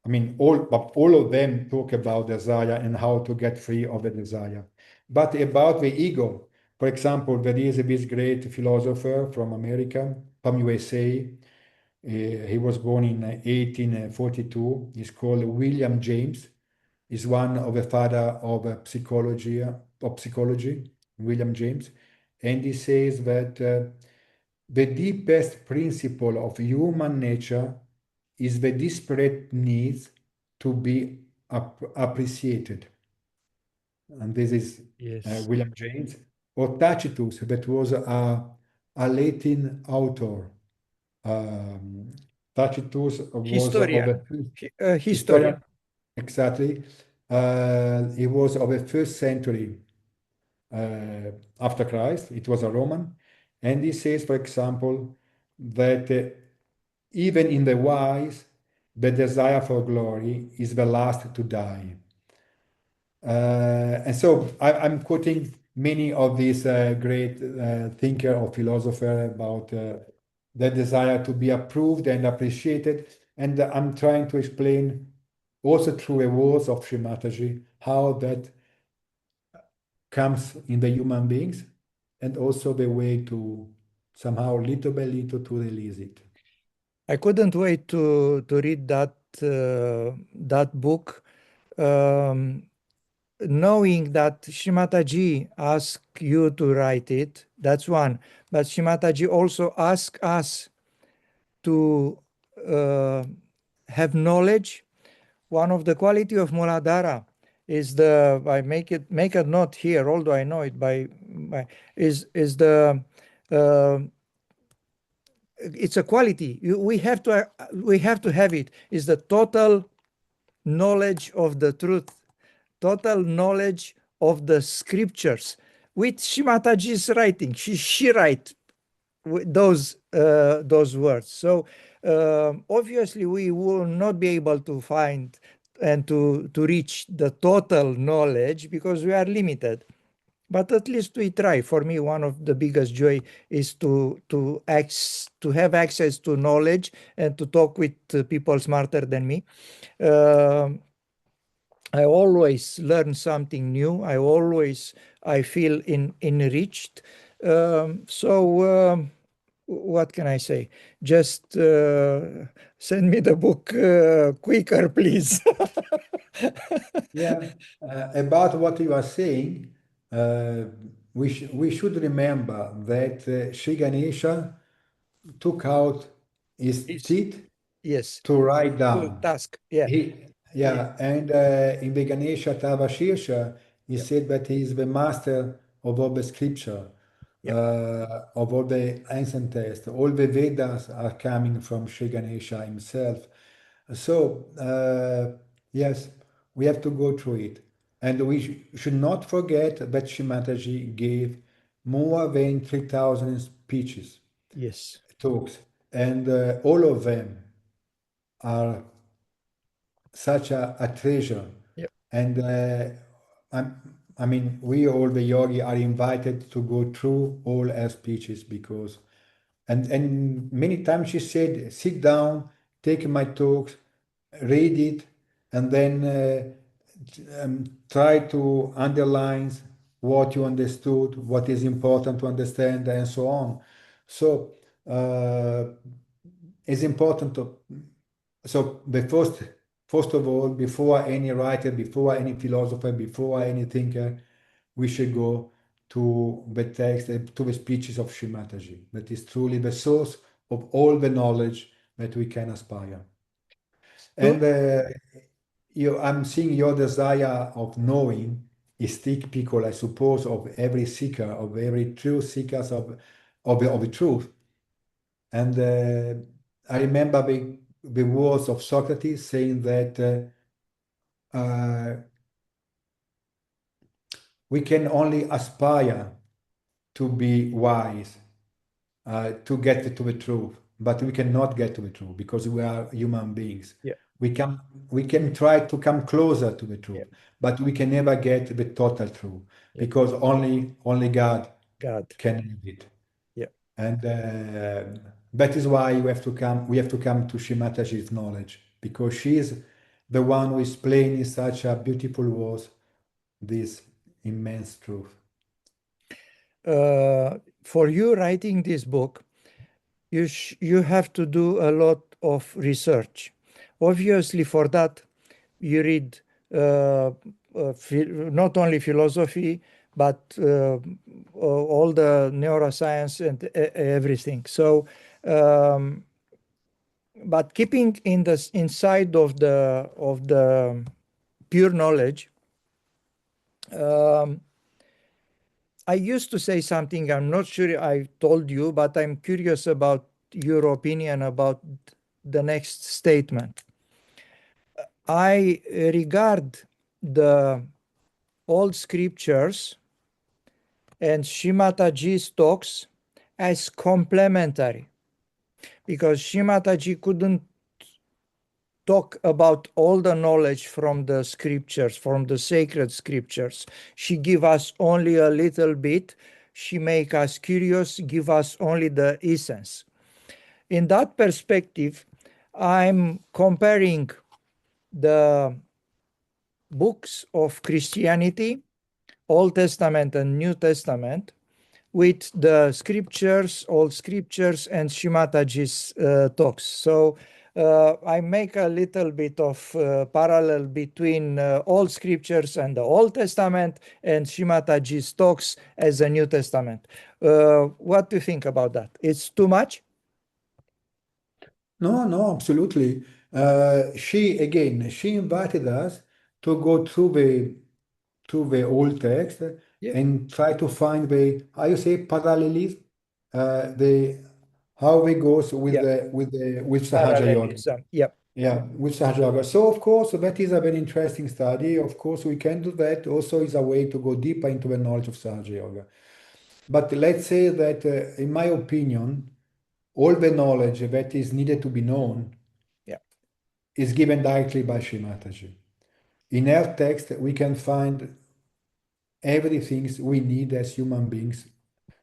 I mean, but all of them talk about desire and how to get free of the desire. But about the ego, for example, there is this great philosopher from America, from USA. He was born in 1842. He's called William James. He's one of the father of psychology, William James. And he says that the deepest principle of human nature is the desperate need to be appreciated. And this is Yes. William James, or Tacitus, that was a Latin author. Um, Tacitus was of a Historian. Historian. historian, exactly. He was of the first century after Christ. It was a Roman, and he says, for example, that even in the wise, the desire for glory is the last to die. And so I'm quoting many of these great thinker or philosopher about the desire to be approved and appreciated. And I'm trying to explain also through the words of Sri Mataji how that comes in the human beings and also the way to somehow little by little to release it. I couldn't wait to read that book, um, knowing that Shimataji asked you to write it. That's one. But Shimataji also asked us to uh, have knowledge. One of the quality of Muladhara is the, I make a note here, although I know it by is the uh, it's a quality. We have to have it. Is the total knowledge of the truth, total knowledge of the scriptures. With Shimataji's writing, she write those words. So obviously we will not be able to find and to reach the total knowledge because we are limited. But at least we try. For me, one of the biggest joy is to have access to knowledge and to talk with people smarter than me. Um I always learn something new. I feel enriched. What can I say? Just send me the book quicker, please. Yeah, about what you are saying, uh, we should remember that Sri Ganesha took out his Yes, teeth yes. to write To down. task. Yeah, yeah, Yeah, and in the Ganesha Tavashirsha, he yeah, said that he is the master of all the scripture, yeah. of all the ancient texts. All the Vedas are coming from Sri Ganesha himself. So, yes, we have to go through it. And we should not forget that Shimataji gave more than 3,000 speeches, Yes, talks, and all of them are such a treasure. yeah, And I mean, we all the yogi are invited to go through all her speeches because, and many times she said, sit down, take my talks, read it, and then try to underline what you understood, what is important to understand, and so on. So it's important to so first of all, before any writer, before any philosopher, before any thinker, we should go to the text, to the speeches of Sri Mataji. That is truly the source of all the knowledge that we can aspire. to And I'm seeing your desire of knowing is typical, I suppose, of every seeker, of every true seekers of the truth. And I remember the words of Socrates saying that we can only aspire to be wise, to get to the truth, but we cannot get to the truth because we are human beings. yeah, We can we can try to come closer to the yeah, truth, but we can never get the total truth yeah. because only God God, can have it. yeah. And that is why we have to come to Shimataji's knowledge because she is the one who explains in such a beautiful words this immense truth. For you writing this book, you have to do a lot of research. Obviously, for that, you read not only philosophy, but all the neuroscience and everything. So, um, but keeping in the inside of the pure knowledge, um, I used to say something. I'm not sure I told you, but I'm curious about your opinion about the next statement. I regard the old scriptures and Shimataji's talks as complementary, because Shimataji couldn't talk about all the knowledge from the scriptures, from the sacred scriptures. She give us only a little bit. She make us curious, give us only the essence. In that perspective, I'm comparing the books of Christianity, Old Testament and New Testament, with the scriptures, old scriptures, and Shimataji's talks. So I make a little bit of parallel between old scriptures and the Old Testament and Shimataji's talks as a New Testament. What do you think about that? It's too much? No, no, absolutely. She invited us to go through the old text Yeah, and try to find the, how you say, parallelism, the how it goes with yeah, with Sahaja Yoga. parallelism. Yeah, Yeah, with Sahaja Yoga. So of course that is a very interesting study. Of course we can do that. Also is a way to go deeper into the knowledge of Sahaja Yoga. But let's say that, in my opinion, all the knowledge that is needed to be known yeah, is given directly by Sri Mataji. In her text, we can find everything we need as human beings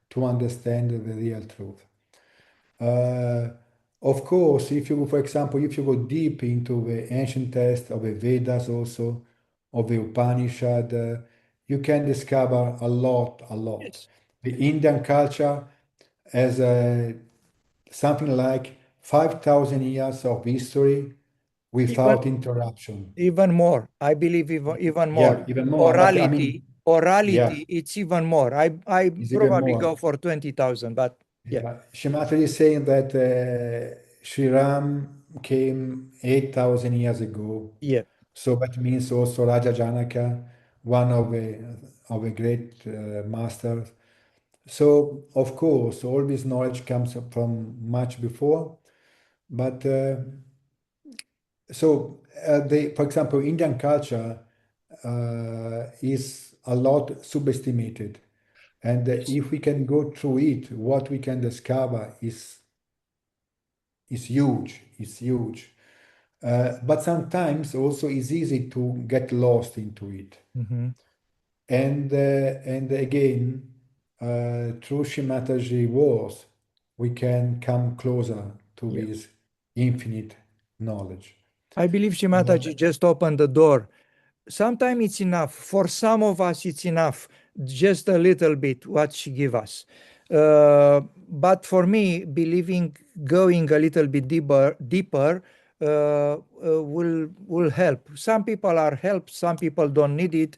to understand the real truth. Uh, of course, if you, for example, if you go deep into the ancient text of the Vedas also, of the Upanishad, you can discover a lot, a lot. yes. The Indian culture has something like 5,000 years of history Even without interruption. even more. I believe even more. Yeah, even more. But I mean, Orality, yeah, orality, it's even more. I it's even probably more. go for 20,000, but yeah, Yeah, Shemata is saying that Sri Ram came 8,000 years ago. yeah, So that means also Raja Janaka, one of the great masters. So of course, all this knowledge comes from much before. But for example, Indian culture is a lot subestimated. And yes. if we can go through it, what we can discover is huge, is huge. But sometimes also it's easy to get lost into it. Mhm. And again, through Shimataji words, we can come closer to Yeah. this infinite knowledge. I believe Uh, Shimataji just opened the door. Sometimes it's enough. For some of us, it's enough. Just a little bit what she give us. But for me, believing going a little bit deeper will help. Some people are helped. Some people don't need it.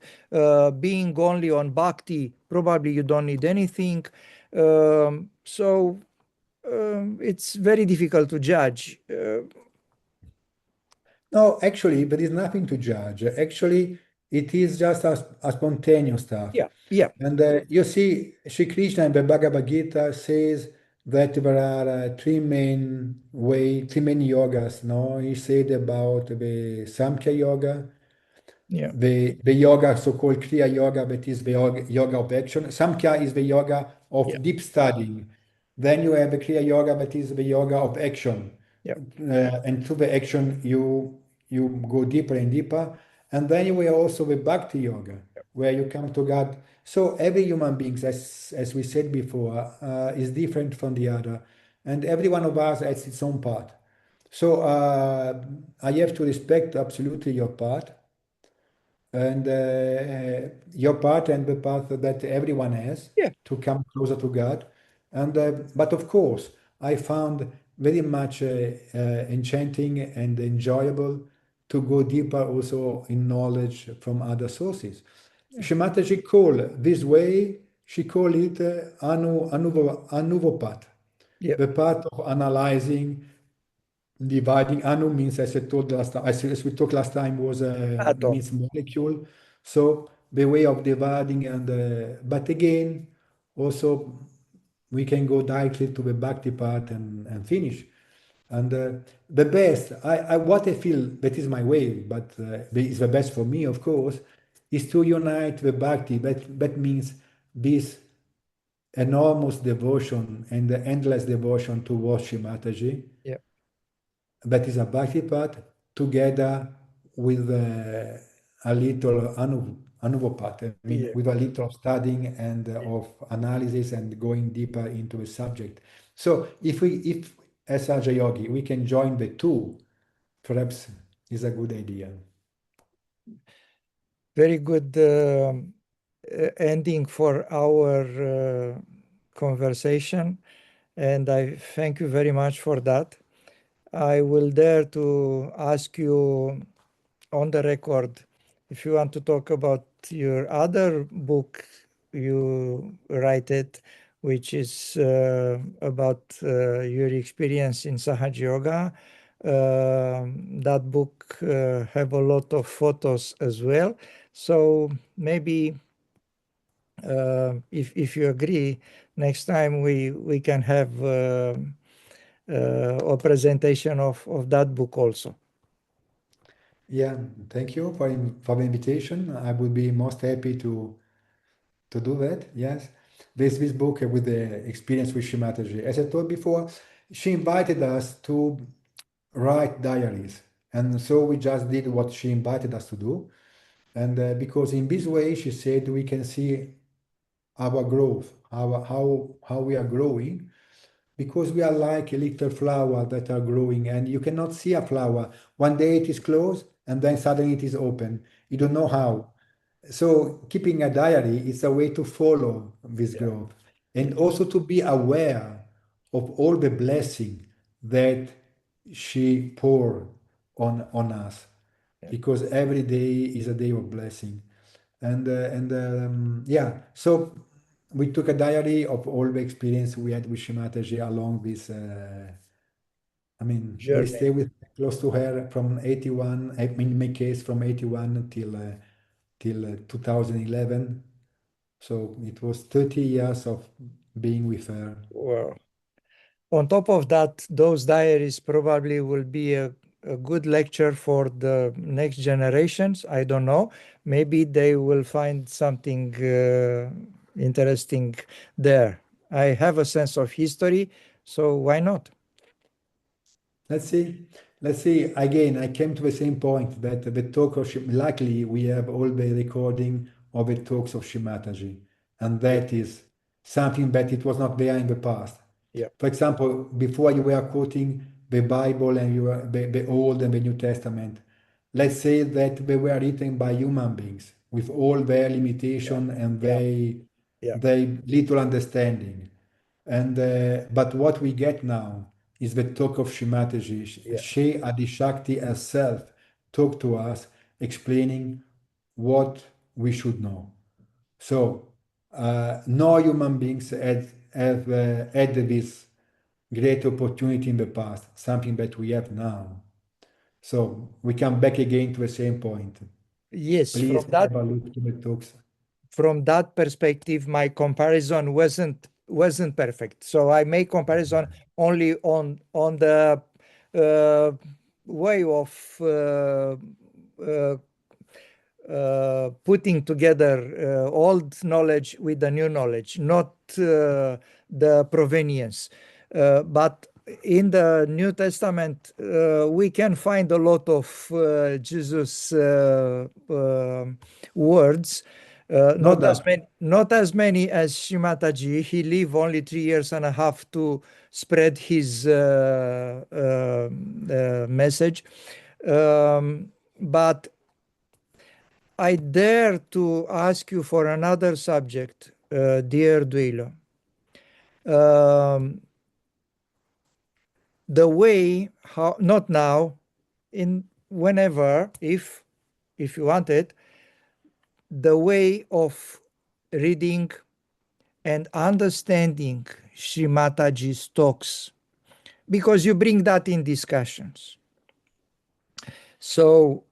Being only on bhakti, probably you don't need anything. So it's very difficult to judge. No, actually, there is nothing to judge. Actually, it is just a spontaneous stuff. Yeah, yeah, And you see, Sri Krishna in the Bhagavad Gita says that there are three main yogas. No, he said about the Samkhya yoga, yeah, the yoga so-called Kriya yoga, that is the yoga of action. Samkhya is the yoga yeah, of deep studying. Then you have the Kriya yoga, that is the yoga of action. yeah, And through the action, you go deeper and deeper. And then you have also the Bhakti yoga, where you come to God. So every human being, as we said before, is different from the other. And every one of us has its own path. So I have to respect absolutely your path and your part and the path that everyone has yeah, to come closer to God. And but of course, I found very much enchanting and enjoyable to go deeper also in knowledge from other sources. yeah, Shemataji call this way, she call it anuvopat, yeah. the part of analyzing. Dividing anu means, as I told last time, as we talked last time, was Atom. means molecule. So the way of dividing and but again, also we can go directly to the bhakti part and finish. And the best, what I feel that is my way, but is the best for me, of course, is to unite the bhakti. That means this enormous devotion and the endless devotion towards Shri Mataji. Yeah. That is a bhakti path together with a little anuvopat, I mean, Yeah. with a little studying and of analysis and going deeper into the subject. So if as Raja Yogi, we can join the two, perhaps is a good idea. Very good ending for our conversation, and I thank you very much for that. I will dare to ask you on the record if you want to talk about your other book you write it, which is about your experience in Sahaj Yoga. That book have a lot of photos as well. So maybe if you agree, next time we can have a presentation of that book also. Yeah, thank you for the invitation. I would be most happy to do that. Yes, this book with the experience with Shimataji. As I told before, she invited us to write diaries, and so we just did what she invited us to do. And because in this way, she said we can see our growth, our how we are growing, because we are like a little flower that are growing, and you cannot see a flower. One day it is closed, and then suddenly it is open. You don't know how. So keeping a diary is a way to follow this Yeah, growth and also to be aware of all the blessing that she poured on us, yeah, because every day is a day of blessing. And yeah, so we took a diary of all the experience we had with Shimataji along this. I mean, we journey. stay with close to her from 81. I mean, in my case, from 81 till 2011. So it was 30 years of being with her. Wow. On top of that, those diaries probably will be a good lecture for the next generations. I don't know. Maybe they will find something interesting there. I have a sense of history, so why not? Let's see. Let's see. Again, I came to the same point that the talk of luckily we have all the recording of the talks of Shimataji, and Yeah, that is something that it was not there in the past. yeah, For example, before you were quoting the Bible and you were the Old and the New Testament, let's say that they were written by human beings with all their yeah, limitation and yeah, yeah, their little understanding. And but what we get now is the talk of Shimataji. yeah. She Adishakti herself talked to us, explaining what we should know. So no human beings have had this great opportunity in the past, something that we have now. So we come back again to the same point. Yes, Please have a look to the talks. from that perspective, my comparison wasn't perfect. So I make comparison only on the uh, way of uh, putting together old knowledge with the new knowledge, not the provenience. But in the New Testament, we can find a lot of Jesus words. No doubt. Not as many as Shimataji. He lived only 3 years and a half to spread his message. But I dare to ask you for another subject, dear Duilio. Um, the way how, not now, in whenever, if you want it, the way of reading and understanding Srimataji's talks, because you bring that in discussions. So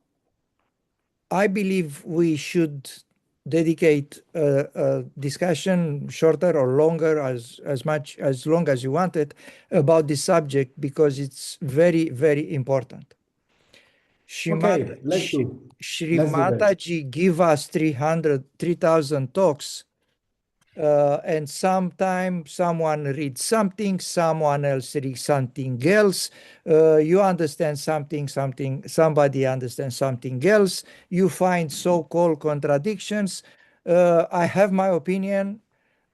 I believe we should dedicate a discussion, shorter or longer, as long as you want it, about this subject, because it's very, very important. Okay, let's do. Shri Let's do that. Mataji give us 3,000 talks, and sometime someone reads something, someone else reads something else. You understand something, somebody understands something else. You find so-called contradictions. I have my opinion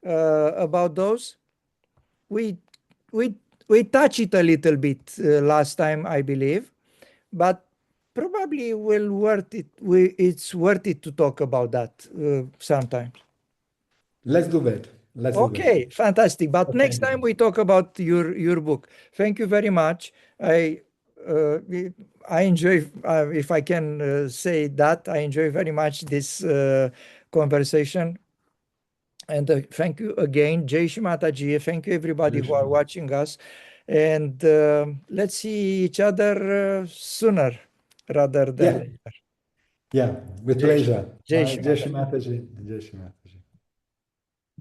about those. We we we touched it a little bit last time, I believe, but probably will worth it. It's worth it to talk about that sometimes. Let's do that. Let's do that. Okay, fantastic. But Okay. next time we talk about your book. Thank you very much. Uh, I enjoy, if I can say that, I enjoy very much this conversation. And thank you again, Jai Shri Mataji. Thank you, everybody who are watching us. And let's see each other sooner rather than Yeah, later. yeah, with Jai Shri pleasure. Jai Shri Jai Shri Mataji. Mataji. Jai Shri Mataji.